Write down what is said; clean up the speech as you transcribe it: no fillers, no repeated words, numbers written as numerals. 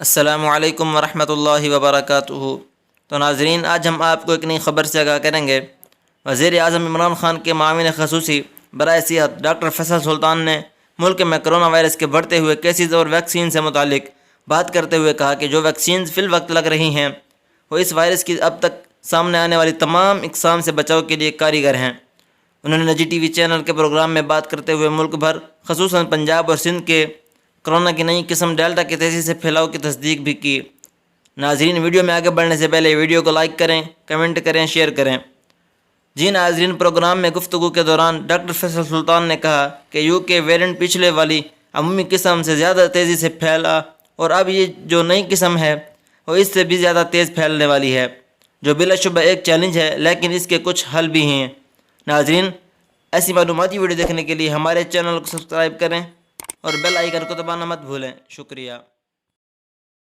السلام علیکم ورحمۃ اللہ وبرکاتہ۔ تو ناظرین، آج ہم آپ کو ایک نئی خبر سے آگاہ کریں گے۔ وزیر اعظم عمران خان کے معاون خصوصی برائے صحت ڈاکٹر فیصل سلطان نے ملک میں کرونا وائرس کے بڑھتے ہوئے کیسز اور ویکسین سے متعلق بات کرتے ہوئے کہا کہ جو ویکسینز فی الوقت لگ رہی ہیں وہ اس وائرس کی اب تک سامنے آنے والی تمام اقسام سے بچاؤ کے لیے کارگر ہیں۔ انہوں نے نجی ٹی وی چینل کے پروگرام میں بات کرتے ہوئے ملک بھر خصوصاً پنجاب اور سندھ کے کرونا کی نئی قسم ڈیلٹا کے تیزی سے پھیلاؤ کی تصدیق بھی کی۔ ناظرین، ویڈیو میں آگے بڑھنے سے پہلے ویڈیو کو لائک کریں، کمنٹ کریں، شیئر کریں۔ جی ناظرین، پروگرام میں گفتگو کے دوران ڈاکٹر فیصل سلطان نے کہا کہ UK ویرینٹ پچھلے والی عمومی قسم سے زیادہ تیزی سے پھیلا اور اب یہ جو نئی قسم ہے وہ اس سے بھی زیادہ تیز پھیلنے والی ہے، جو بلا شبہ ایک چیلنج ہے، لیکن اس کے کچھ حل بھی ہیں۔ ناظرین، ایسی معلوماتی ویڈیو دیکھنے کے لیے ہمارے چینل کو سبسکرائب کریں اور بیل آئیکن کو دبانا مت بھولیں۔ شکریہ۔